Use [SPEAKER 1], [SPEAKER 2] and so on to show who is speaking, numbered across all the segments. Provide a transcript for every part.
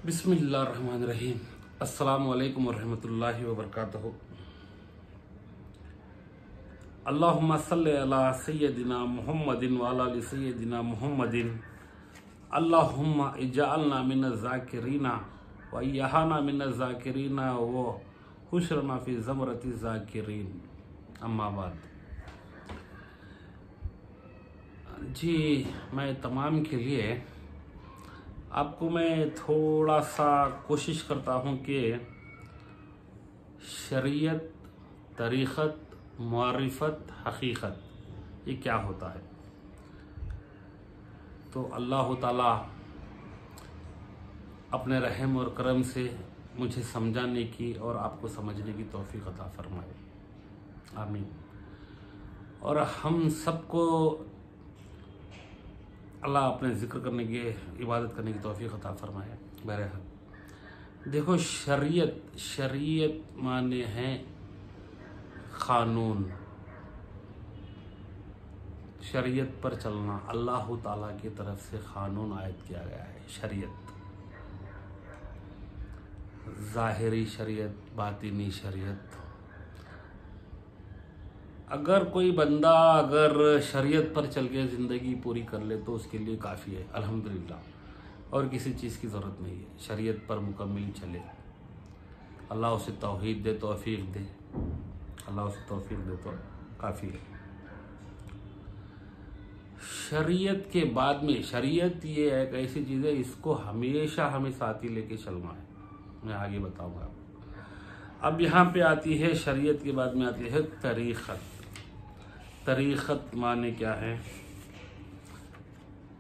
[SPEAKER 1] बिस्मिल्लाहिर्रहमानिर्रहीम। अस्सलामु अलैकुम वरहमतुल्लाहि वबरकातुहू। अल्लाहुम्मा सल्लि अला सय्यदिना मुहम्मदिन व अला आलि सय्यदिना मुहम्मदिन। अल्लाहुम्मा इजअलना मिनज़ ज़ाकिरीना व इयहाना मिनज़ ज़ाकिरीना व हुश्रना फी ज़मरति ज़ाकिरीन। अम्मा बाद। जी, मैं तमाम के लिए आपको मैं थोड़ा सा कोशिश करता हूँ कि शरीयत, तरीक़त, मुआरिफत, हकीकत ये क्या होता है। तो अल्लाह ताला अपने रहम और करम से मुझे समझाने की और आपको समझने की तौफीक अता फरमाए, आमीन। और हम सबको अल्लाह अपने ज़िक्र करने की, इबादत करने की तौफीक अता फरमाए। बहरहाल देखो, शरीयत माने हैं क़ानून, शरीयत पर चलना। अल्लाह ताला की तरफ से क़ानून आयत किया गया है। शरीयत, ज़ाहिरी शरीयत, बातिनी शरीयत। अगर कोई बंदा अगर शरीयत पर चल के ज़िंदगी पूरी कर ले तो उसके लिए काफ़ी है, अल्हम्दुलिल्लाह। और किसी चीज़ की ज़रूरत नहीं है, शरीयत पर मुकम्मल चले। अल्लाह उसे तौहीद दे, तौफीक दे। अल्लाह उसे तौफीक दे तो काफ़ी है। शरीयत के बाद में, शरीयत ये एक ऐसी चीज़ है, इसको हमेशा हमें साथ ही लेके चलना है। मैं आगे बताऊँगा आपको। अब यहाँ पे आती है, शरीयत के बाद में आती है तरीक़त। तरीक़त माने क्या है?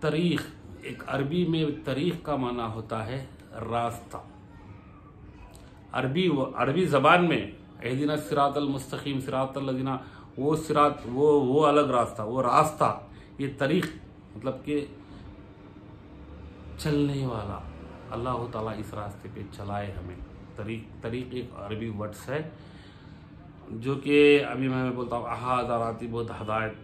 [SPEAKER 1] तरीक़, एक अरबी में तरीक़ का माना होता है रास्ता। अरबी ज़बान में एहदिना सिरातल मुस्तकीम, सिरातल लज़ीना, वो सिरात, वो अलग रास्ता, वो रास्ता। ये तरीक़ मतलब कि चलने वाला। अल्लाह ताला इस रास्ते पे चलाए हमें। तरीक़ एक अरबी वर्ड्स है जो कि अभी मैं बोलता हूँ अहादाराती बहुत हदायत।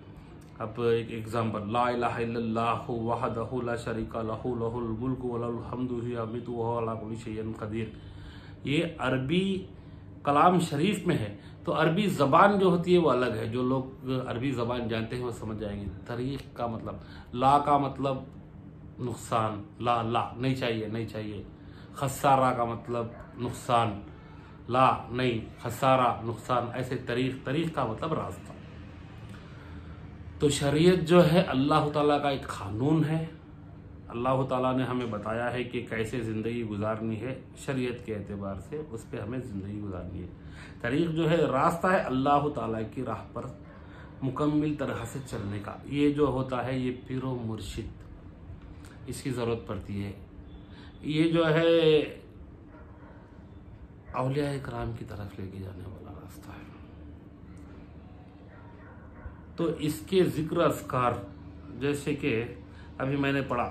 [SPEAKER 1] अब एक एग्जाम्पल, ला इलाहा इल्लल्लाहु वहदहु ला शरीका लहु लहुल मुल्कु व लहुल हम्दु हुवा युमीतु व हुवा अला कुल्लि शैइन क़दीर। ये अरबी कलाम शरीफ में है। तो अरबी ज़बान जो होती है वो अलग है। जो लोग अरबी ज़बान जानते हैं वो समझ जाएंगे। तरीक़ का मतलब, ला का मतलब नुकसान, ला नहीं चाहिए, नहीं चाहिए। खसारा का मतलब नुकसान, ला नहीं, खसारा नुकसान। ऐसे तरीक़ का मतलब रास्ता। तो शरीयत जो है अल्लाह ताला का एक क़ानून है। अल्लाह ताला ने हमें बताया है कि कैसे ज़िंदगी गुजारनी है। शरीयत के एतबार से उस पर हमें ज़िंदगी गुजारनी है। तरीक़ जो है रास्ता है अल्लाह ताला की राह पर मुकम्मल तरह से चलने का। ये जो होता है ये पीर व मुर्शिद, इसकी ज़रूरत पड़ती है। ये जो है औलिया इकराम की तरफ लेके जाने वाला रास्ता है। तो इसके ज़िक्र अस्कार, जैसे कि अभी मैंने पढ़ा,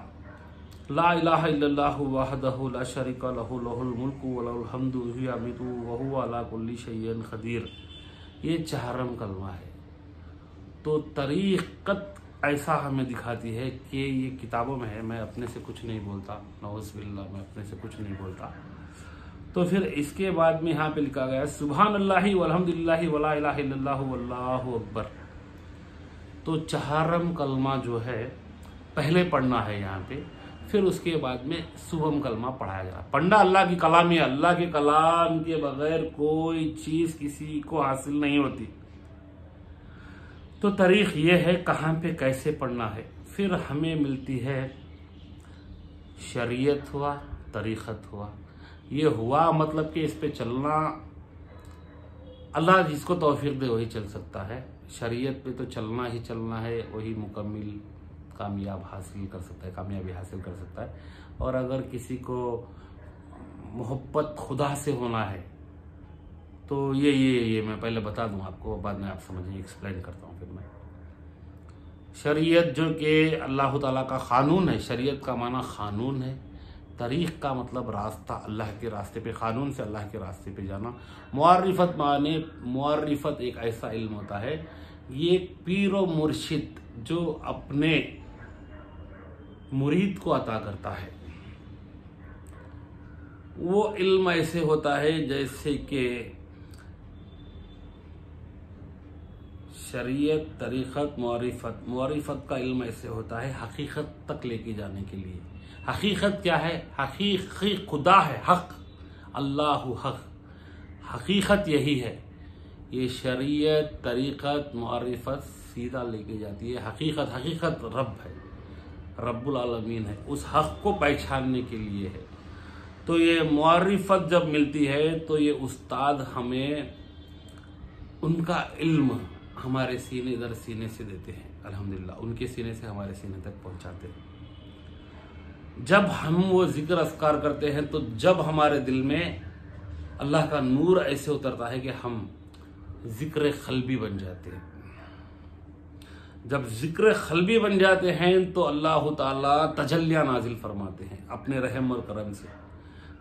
[SPEAKER 1] ला इलाहा इल्लल्लाहु वहदहु ला शरीका लहु लहुल मुल्कु व लहुल हम्दु हुवा युमीतु व हुवा अला कुल्लि शैइन क़दीर। ये चहरम कलमा है। तो तरीक़त ऐसा हमें दिखाती है कि ये किताबों में है। मैं अपने से कुछ नहीं बोलता, नऊज़ बिल्लाह, मैं अपने से कुछ नहीं बोलता। तो फिर इसके बाद में यहाँ पे लिखा गया है सुब्हानल्लाहि वल्हम्दुलिल्लाहि वला इलाहा इल्लल्लाहु वल्लाहु अकबर। तो चहरम कलमा जो है पहले पढ़ना है यहाँ पे, फिर उसके बाद में सुबम कलमा पढ़ाया जाए। पढ़ना अल्लाह की कलाम है। अल्लाह के कलाम के बगैर कोई चीज़ किसी को हासिल नहीं होती। तो तरीक़ ये है कहाँ पे कैसे पढ़ना है। फिर हमें मिलती है शरीयत हुआ, तरीक़त हुआ। ये हुआ मतलब कि इस पे चलना, अल्लाह जिसको तौफीक दे वही चल सकता है। शरीयत पे तो चलना ही चलना है, वही मुकम्मल कामयाबी हासिल कर सकता है। और अगर किसी को मोहब्बत खुदा से होना है तो ये मैं पहले बता दूं आपको, बाद में आप समझिए, एक्सप्लेन करता हूँ फिर मैं। शरीयत जो कि अल्लाह ताला का क़ानून है, शरीयत का माना क़ानून है। तरीक़ का मतलब रास्ता, अल्लाह के रास्ते पे, क़ानून से अल्लाह के रास्ते पे जाना। मुआरिफत माने, मुआरिफत एक ऐसा इल्म होता है, ये पीर व मुर्शिद जो अपने मुरीद को अता करता है। वो इल्म ऐसे होता है जैसे कि शरीयत, तरीक़त, मारिफत का इल्म ऐसे होता है हकीकत तक लेके जाने के लिए। हकीकत क्या है? हकीकी खुदा है, हक, अल्लाहु हक, हकीकत यही है। ये शरीयत, तरीक़त, मारिफत सीधा लेके जाती है। हकीकत रब है, रब्बुल आलमीन है, उस हक को पहचानने के लिए है। तो ये मारिफत जब मिलती है तो ये उस्ताद हमें उनका इल्म हमारे सीने दर सीने से देते हैं। अल्हम्दुलिल्लाह, उनके सीने से हमारे सीने तक पहुंचाते हैं। जब हम वो जिक्र अस्कार करते हैं तो जब हमारे दिल में अल्लाह का नूर ऐसे उतरता है कि हम जिक्र क़ल्बी बन जाते हैं। जब जिक्र क़ल्बी बन जाते हैं तो अल्लाह ताला तजल्लियाँ नाजिल फरमाते हैं अपने रहम और करम से।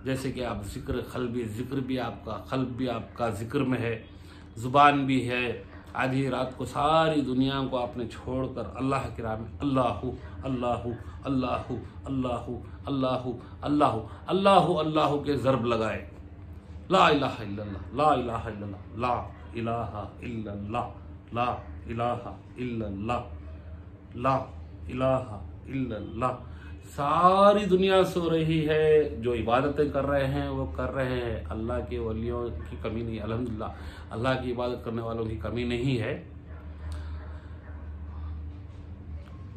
[SPEAKER 1] जैसे कि आप जिक्र क़ल्बी, जिक्र भी आपका, क़ल्ब भी आपका जिक्र में है, ज़ुबान भी है। आधी रात को सारी दुनिया को आपने छोड़कर अल्लाह के राह में अल्लाहु अल्लाहु अल्लाहु अल्लाहु अल्लाहु अल्लाहु अल्लाहु अल्लाहु के ज़रब लगाए। ला इलाहा इल्लल्लाह, ला इलाहा इल्लल्लाह, ला इलाहा इल्लल्लाह, ला इलाहा इल्लल्लाह, ला इलाहा इल्लल्लाह। सारी दुनिया सो रही है, जो इबादतें कर रहे हैं वो कर रहे हैं। अल्लाह के वलियों की कमी नहीं, अल्हम्दुलिल्लाह, अल्लाह की इबादत करने वालों की कमी नहीं है।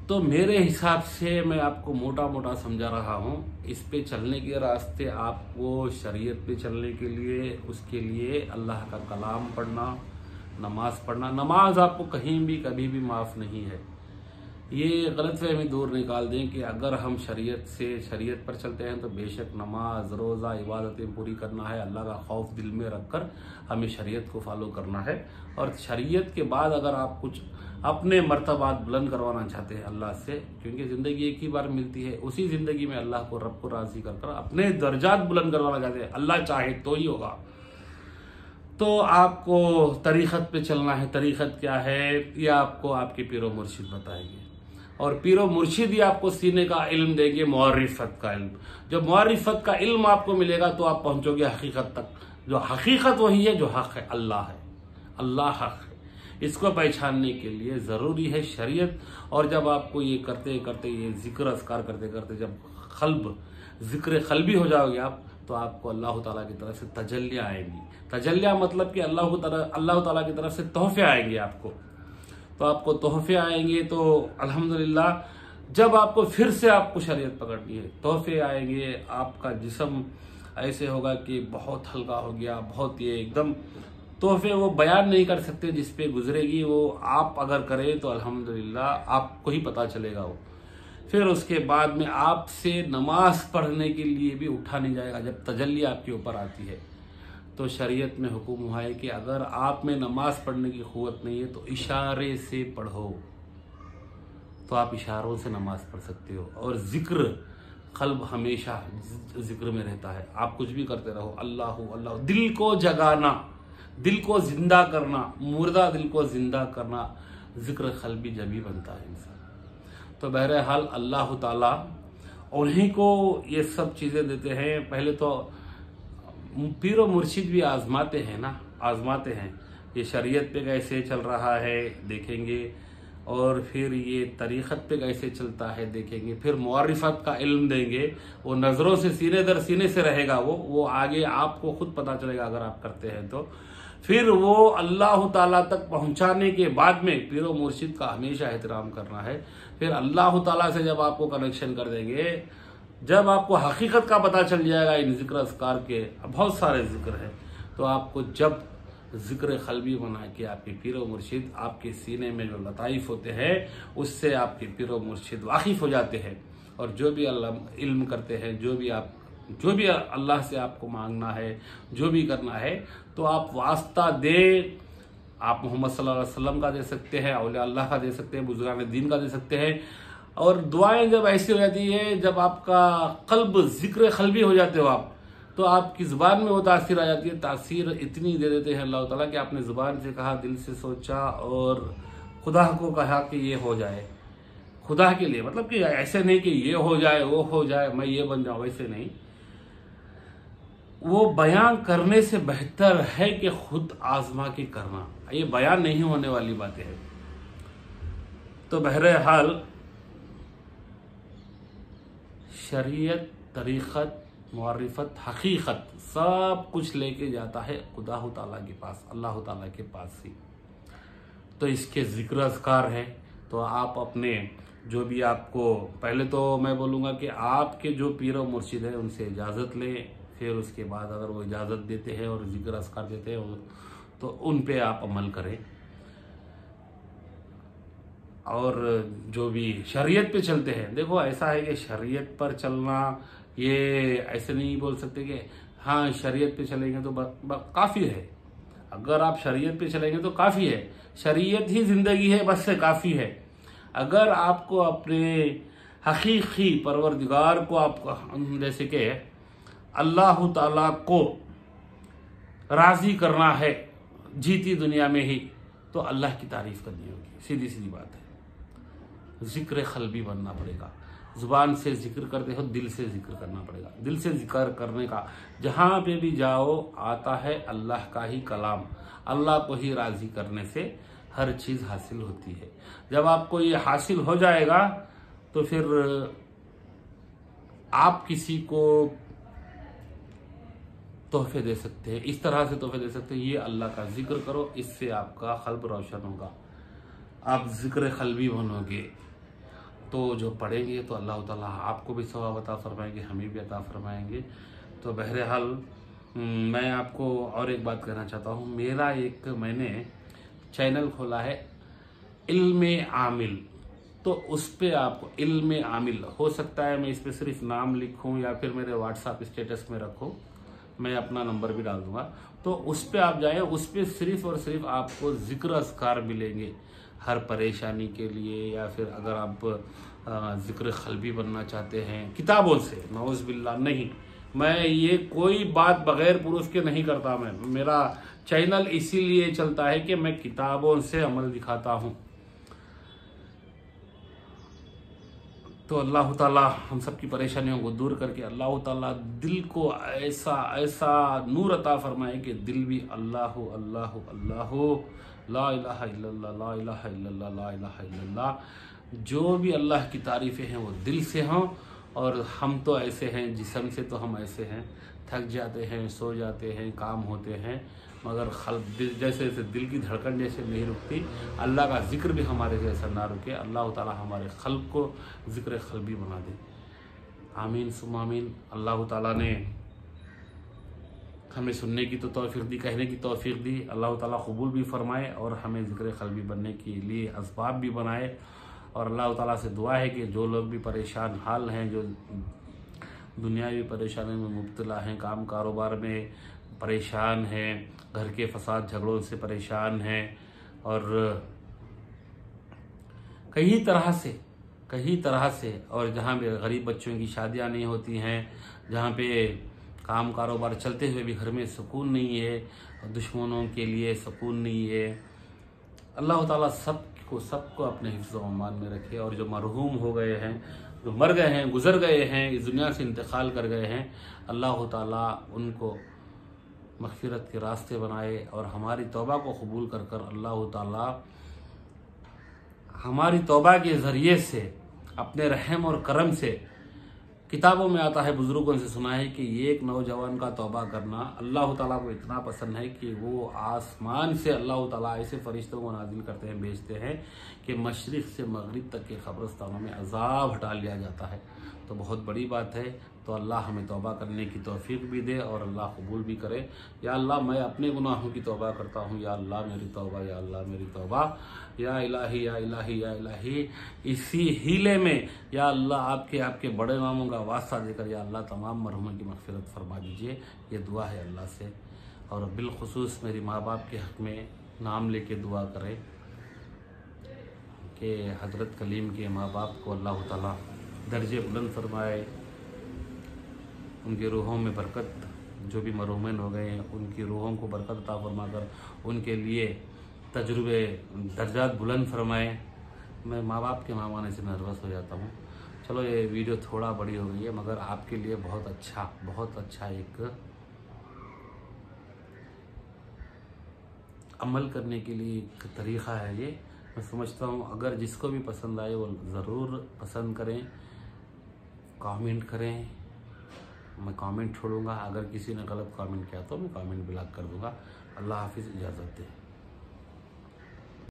[SPEAKER 1] तो मेरे हिसाब से मैं आपको मोटा मोटा समझा रहा हूँ। इस पे चलने के रास्ते आपको शरीयत पे चलने के लिए, उसके लिए अल्लाह का कलाम पढ़ना, नमाज पढ़ना। नमाज आपको कहीं भी कभी भी माफ़ नहीं है। ये गलतफहमी दूर निकाल दें कि अगर हम शरीयत पर चलते हैं तो बेशक नमाज, रोज़ा, इबादतें पूरी करना है। अल्लाह का खौफ दिल में रखकर हमें शरीयत को फॉलो करना है। और शरीयत के बाद अगर आप कुछ अपने मर्तबात बुलंद करवाना चाहते हैं अल्लाह से, क्योंकि ज़िंदगी एक ही बार मिलती है, उसी ज़िंदगी में अल्लाह को, रब को राज़ी कर अपने दर्जात बुलंद करवाना चाहते हैं, अल्लाह चाहे तो ही होगा। तो आपको तरीक़त पे चलना है। तरीक़त क्या है ये आपको आपके पीरो मुर्शिद बताएंगे, और पीरो मुर्शिद ही आपको सीने का इल्म देंगे, मारिफत का इल्म। जब मारिफत का इल्म आपको मिलेगा तो आप पहुंचोगे हकीकत तक। जो हकीकत वही है जो हक है, अल्लाह है, अल्लाह हक है। इसको पहचानने के लिए ज़रूरी है शरीयत। और जब आपको ये करते करते, ये जिक्र अस्कार करते करते जब जिक्र क़ल्बी हो जाओगे आप, तो आपको अल्लाह ताला की तरफ से तजल्लियाँ आएंगी। तजल्लियाँ मतलब कि अल्लाह ताला की तरफ से तोहफे आएंगे आपको। तो आपको तोहफे आएंगे तो अल्हम्दुलिल्लाह। जब आपको फिर से आपको शरीयत पकड़नी है, तोहफे आएंगे। आपका जिस्म ऐसे होगा कि बहुत हल्का हो गया, बहुत ये एकदम तोहफे वो बयान नहीं कर सकते जिस पे गुजरेगी। वो आप अगर करें तो अल्हम्दुलिल्लाह आपको ही पता चलेगा वो। फिर उसके बाद में आपसे नमाज पढ़ने के लिए भी उठा नहीं जाएगा जब तजल्ली आपके ऊपर आती है। तो शरीयत में हुक्म हुआ है कि अगर आप में नमाज पढ़ने की क़ुव्वत नहीं है तो इशारे से पढ़ो, तो आप इशारों से नमाज पढ़ सकते हो। और जिक्र, क़ल्ब हमेशा जिक्र में रहता है। आप कुछ भी करते रहो, अल्लाहु अल्लाहु। दिल को जगाना, दिल को जिंदा करना, मुर्दा दिल को जिंदा करना जिक्र क़ल्बी जब ही बनता है इंसान। तो बहरहाल अल्लाह ताला उन्हीं को ये सब चीज़ें देते हैं। पहले तो पीरो मुर्शिद भी आजमाते हैं ना, आजमाते हैं ये शरीयत पे कैसे चल रहा है देखेंगे, और फिर ये तरीक़त पे कैसे चलता है देखेंगे। फिर मारिफत का इल्म देंगे, वो नज़रों से सीने दर सीने से रहेगा वो आगे आपको खुद पता चलेगा अगर आप करते हैं तो। फिर वो अल्लाह ताला तक पहुंचाने के बाद में पीरो मुर्शिद का हमेशा एहतराम करना है। फिर अल्लाह ताला से जब आपको कनेक्शन कर देंगे, जब आपको हकीकत का पता चल जाएगा इन जिक्र अस्कार के, बहुत सारे जिक्र हैं, तो आपको जब जिक्र क़ल्बी बना के आपके पीरो मुर्शिद आपके सीने में जो लताइफ होते हैं उससे आपके पीरो मुर्शिद वाकिफ़ हो जाते हैं। और जो भी अल्लाह इल्म करते हैं, जो भी अल्लाह से आपको मांगना है, जो भी करना है, तो आप वास्ता दे, आप मोहम्मद सल्लल्लाहु अलैहि वसल्लम का दे सकते हैं, औलिया अल्लाह का दे सकते हैं, बुजुर्गान दीन का दे सकते हैं। और दुआएं जब ऐसी हो जाती है, जब आपका क़ल्ब जिक्र क़ल्बी हो जाते हो आप, तो आपकी ज़ुबान में वो तासीर आ जाती है। तासीर इतनी दे देते हैं अल्लाह ताला कि आपने ज़ुबान से कहा, दिल से सोचा और खुदा को कहा कि ये हो जाए, खुदा के लिए। मतलब कि ऐसे नहीं कि ये हो जाए, वो हो जाए, मैं ये बन जाऊँ, वैसे नहीं। वो बयान करने से बेहतर है कि खुद आजमा के करना। ये बयान नहीं होने वाली बातें हैं। तो बहरहाल शरीयत, तरीक़त, मारिफत, हकीकत सब कुछ लेके जाता है खुदा ताला के पास, अल्लाह ताला के पास ही। तो इसके जिक्र अज़कार है। तो आप अपने जो भी आपको, पहले तो मैं बोलूँगा कि आपके जो पीर और मुर्शिद है उनसे इजाज़त लें, फिर उसके बाद अगर वो इजाज़त देते हैं और जिक्र अज़कार देते हैं तो उन पे आप अमल करें। और जो भी शरीयत पे चलते हैं, देखो ऐसा है कि शरीयत पर चलना, ये ऐसे नहीं बोल सकते कि हाँ शरीयत पे चलेंगे तो काफ़ी है। अगर आप शरीयत पे चलेंगे तो काफ़ी है, शरीयत ही ज़िंदगी है, बस से काफ़ी है। अगर आपको अपने हकीकी परवरदिगार को, आप जैसे कि अल्लाह ताला को राज़ी करना है जीती दुनिया में ही, तो अल्लाह की तारीफ़ करनी होगी, सीधी सीधी बात है। जिक्र क़ल्बी बनना पड़ेगा। ज़ुबान से जिक्र करते हो, दिल से जिक्र करना पड़ेगा। दिल से जिक्र करने का जहाँ पे भी जाओ आता है अल्लाह का ही कलाम। अल्लाह को ही राज़ी करने से हर चीज़ हासिल होती है। जब आपको ये हासिल हो जाएगा तो फिर आप किसी को तोहफे दे सकते हैं, इस तरह से तोहफे दे सकते हैं, ये अल्लाह का जिक्र करो, इससे आपका क़ल्ब रोशन होगा, आप जिक्र क़ल्बी बनोगे। तो जो पढ़ेंगे तो अल्लाह ताला आपको भी सवाब अता फरमाएंगे, हमें भी अता फरमाएंगे। तो बहरहाल मैं आपको और एक बात कहना चाहता हूँ। मेरा एक मैंने चैनल खोला है इल्मे आमिल, तो उस पर आपको इल्मे आमिल, हो सकता है मैं इस पर सिर्फ नाम लिखूँ या फिर मेरे व्हाट्सएप स्टेटस में रखूँ, मैं अपना नंबर भी डाल दूंगा। तो उस पर आप जाएँ, उस पर सिर्फ और सिर्फ आपको जिक्र अज़कार मिलेंगे हर परेशानी के लिए, या फिर अगर आप जिक्र क़ल्बी बनना चाहते हैं किताबों से, नौज़ बिल्लाह नहीं, मैं ये कोई बात बग़ैर प्रूफ के नहीं करता। मैं, मेरा चैनल इसीलिए चलता है कि मैं किताबों से अमल दिखाता हूँ। तो अल्लाह ताला हम सब की परेशानियों को दूर करके अल्लाह ताला दिल को ऐसा ऐसा नूर अता फरमाए कि दिल भी अल्लाह अल्लाह अल्लाह ला इलाहा इल्लल्लाह ला इलाहा इल्लल्लाह ला इलाहा इल्लल्लाह, जो भी अल्लाह की तारीफ़ें हैं वो दिल से हों। और हम तो ऐसे हैं, जिस्म से तो हम ऐसे हैं, थक जाते हैं, सो जाते हैं, काम होते हैं, मगर दिल जैसे जैसे दिल की धड़कन जैसे नहीं रुकती, अल्लाह का जिक्र भी हमारे जैसा ना रुके। अल्लाह ताला हमारे क़ल्ब को जिक्र क़ल्बी बना दे। आमीन सुम्मा आमीन। अल्लाह ताला ने हमें सुनने की तो तौफीक दी, कहने की तौफीक दी, अल्लाह ताला कबूल भी फरमाए और हमें जिक्र क़ल्बी बनने के लिए असबाब भी बनाए। और अल्लाह ताला से दुआ है कि जो लोग भी परेशान हाल हैं, जो दुनियावी परेशानी में मुब्तला हैं, काम कारोबार में परेशान हैं, घर के फसाद झगड़ों से परेशान हैं, और कई तरह से और जहाँ पे गरीब बच्चों की शादियाँ नहीं होती हैं, जहाँ पे काम कारोबार चलते हुए भी घर में सुकून नहीं है, दुश्मनों के लिए सुकून नहीं है, अल्लाह ताला सबको अपने हिफ्ज़ व अमान में रखे। और जो मरहूम हो गए हैं, जो मर गए हैं, गुज़र गए हैं, इस दुनिया से इंतकाल कर गए हैं, अल्लाह ताला उनको मग़फ़िरत के रास्ते बनाए और हमारी तौबा को कबूल कर कर अल्लाह ताला हमारी तौबा के ज़रिए से अपने रहम और करम से, किताबों में आता है, बुज़ुर्गों से सुना है कि ये एक नौजवान का तौबा करना अल्लाह ताला को इतना पसंद है कि वो आसमान से अल्लाह ताला ऐसे फ़रिश्तों को नाजिल करते हैं, भेजते हैं कि मशरिक़ से मगरिब तक के क़ब्रिस्तानों में अज़ाब हटा लिया जाता है। तो बहुत बड़ी बात है। तो अल्लाह हमें तौबा करने की तौफ़ीक़ भी दे और अल्लाह कबूल भी करे। या अल्लाह मैं अपने गुनाहों की तौबा करता हूँ, या अल्लाह मेरी तौबा, या अल्लाह मेरी तौबा, या इलाही या इलाही या इलाही। इसी हीले में या अल्लाह आपके बड़े नामों का वास्ता देकर या अल्लाह तमाम मरहूमों की मग़फ़िरत फरमा दीजिए। ये दुआ है अल्लाह से। और बिलखुसूस मेरी माँ बाप के हक़ में नाम लेके दुआ करें कि हज़रत कलीम के माँ बाप को अल्लाह ताला दर्जे बुलंद फरमाए, उनकी रूहों में बरकत, जो भी मरहूमिन हो गए हैं उनकी रूहों को बरकत अता फरमाकर उनके लिए तजुर्बे दर्जात बुलंद फरमाए। मैं माँ बाप के नाम आने से नर्वस हो जाता हूँ। चलो ये वीडियो थोड़ा बड़ी हो गई है, मगर आपके लिए बहुत अच्छा एक अमल करने के लिए एक तरीक़ा है ये। मैं समझता हूँ अगर जिसको भी पसंद आए वो ज़रूर पसंद करें, कमेंट करें। मैं कमेंट छोड़ूंगा, अगर किसी ने गलत कमेंट किया तो मैं कमेंट ब्लॉक कर दूंगा। अल्लाह हाफिज़, इजाज़त दें।